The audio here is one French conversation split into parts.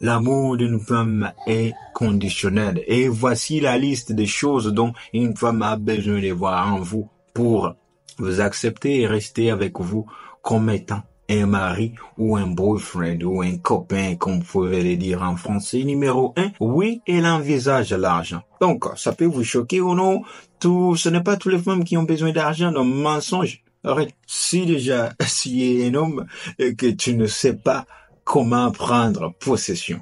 L'amour d'une femme est conditionnel. Et voici la liste des choses dont une femme a besoin de voir en vous pour vous accepter et rester avec vous comme étant un mari ou un boyfriend ou un copain, comme vous pouvez le dire en français. Numéro 1, oui, elle envisage l'argent. Donc, ça peut vous choquer ou non. Ce n'est pas toutes les femmes qui ont besoin d'argent, donc mensonge. Arrête. Si y a un homme que tu ne sais pas comment prendre possession,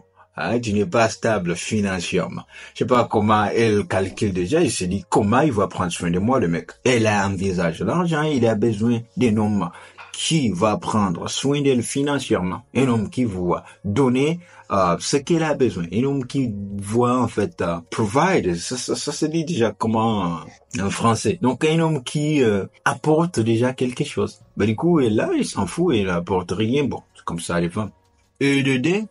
tu n'es pas stable financièrement. Je sais pas comment elle calcule déjà. Il se dit comment il va prendre soin de moi, le mec. Elle a envisage l'argent. Il a besoin d'un homme qui va prendre soin d'elle financièrement. Un homme qui va donner ce qu'elle a besoin. Un homme qui va en fait provide. Ça se dit déjà comment en français. Donc un homme qui apporte déjà quelque chose. Du coup, et là, il s'en fout. Il apporte rien. Bon, c'est comme ça les femmes. Et de deux,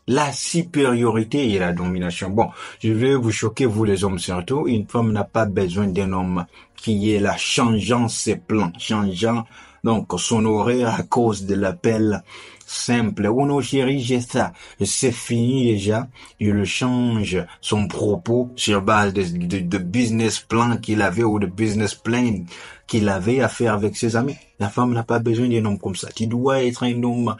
la supériorité et la domination. Bon, je vais vous choquer, vous les hommes surtout. Une femme n'a pas besoin d'un homme qui est là changeant ses plans, changeant donc son horaire à cause de l'appel simple. Oh non chérie, j'ai ça. C'est fini déjà. Il le change son propos sur base de business plan qu'il avait ou de business plan qu'il avait à faire avec ses amis. La femme n'a pas besoin d'un homme comme ça. Tu dois être un homme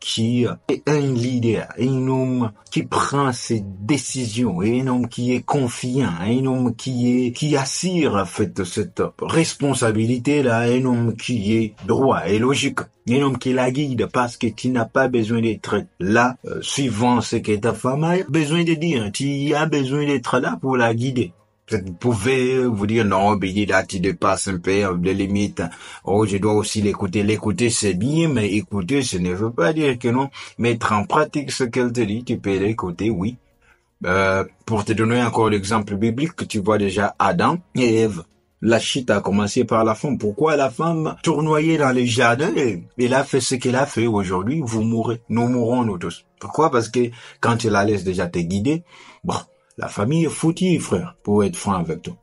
qui est un leader, un homme qui prend ses décisions, un homme qui est confiant, un homme qui assure en fait cette responsabilité-là, un homme qui est droit et logique, un homme qui la guide parce que tu n'as pas besoin d'être là suivant ce que ta femme a besoin de dire, tu as besoin d'être là pour la guider. Vous pouvez vous dire non, Billy, là, tu dépasses un peu les limites. Oh, je dois aussi l'écouter. L'écouter, c'est bien, mais écouter, ce ne veut pas dire que non. Mettre en pratique ce qu'elle te dit, tu peux l'écouter, oui. Pour te donner encore l'exemple biblique, tu vois déjà Adam et Ève. La chute a commencé par la femme. Pourquoi la femme tournoyait dans les jardins et elle a fait ce qu'elle a fait aujourd'hui? Vous mourrez. Nous mourrons, nous tous. Pourquoi? Parce que quand tu la laisses déjà te guider, bon, la famille est foutue, frère, pour être franc avec toi.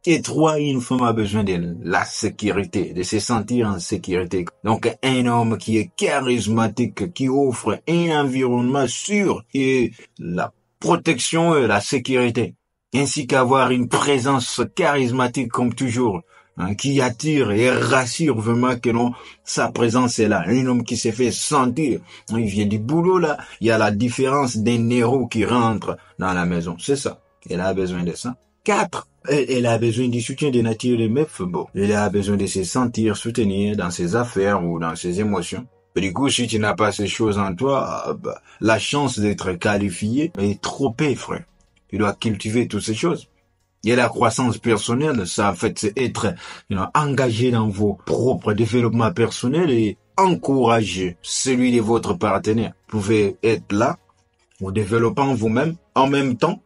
Et trois, une femme a besoin de la sécurité, de se sentir en sécurité. Donc, un homme qui est charismatique, qui offre un environnement sûr et la protection et la sécurité. Ainsi qu'avoir une présence charismatique comme toujours, qui attire et rassure vraiment que non, sa présence est là. Un homme qui s'est fait sentir. Il vient du boulot là, il y a la différence d'un héros qui rentre dans la maison. C'est ça. Elle a besoin de ça. 4. Elle a besoin du soutien des natures de meufs. Bon, elle a besoin de se sentir soutenir dans ses affaires ou dans ses émotions. Du coup, si tu n'as pas ces choses en toi, la chance d'être qualifié est trop peu, frère. Tu dois cultiver toutes ces choses. Et la croissance personnelle, ça en fait, c'est être engagé dans vos propres développements personnels et encourager celui de votre partenaire. Vous pouvez être là, en développant vous-même, en même temps,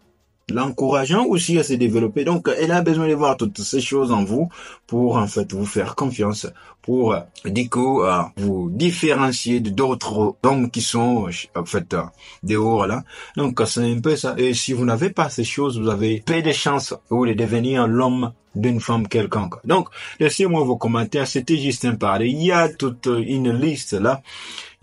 l'encourageant aussi à se développer. Donc, elle a besoin de voir toutes ces choses en vous pour, en fait, vous faire confiance, pour, du coup, vous différencier d'autres hommes qui sont, en fait, dehors, là. Donc, c'est un peu ça. Et si vous n'avez pas ces choses, vous avez peu de chances de devenir l'homme d'une femme quelconque. Donc, laissez-moi vos commentaires. C'était Justin Parler. Il y a toute une liste, là,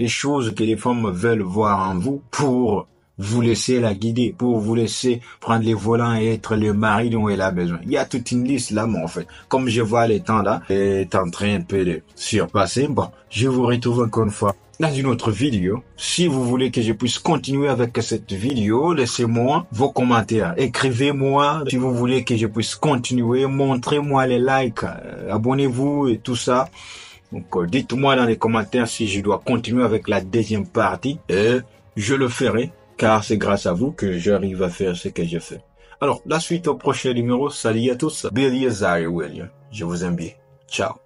des choses que les femmes veulent voir en vous pour vous laisser la guider, pour vous laisser prendre les volants et être le mari dont elle a besoin. Il y a toute une liste là, mais en fait, comme je vois le temps là, est en train un peu de surpasser. Bon, je vous retrouve encore une fois dans une autre vidéo. Si vous voulez que je puisse continuer avec cette vidéo, laissez-moi vos commentaires. Écrivez-moi si vous voulez que je puisse continuer. Montrez-moi les likes, abonnez-vous et tout ça. Donc, dites-moi dans les commentaires si je dois continuer avec la deuxième partie et je le ferai. Car c'est grâce à vous que j'arrive à faire ce que je fais. Alors, la suite au prochain numéro. Salut à tous. Billy Azari William. Je vous aime bien. Ciao.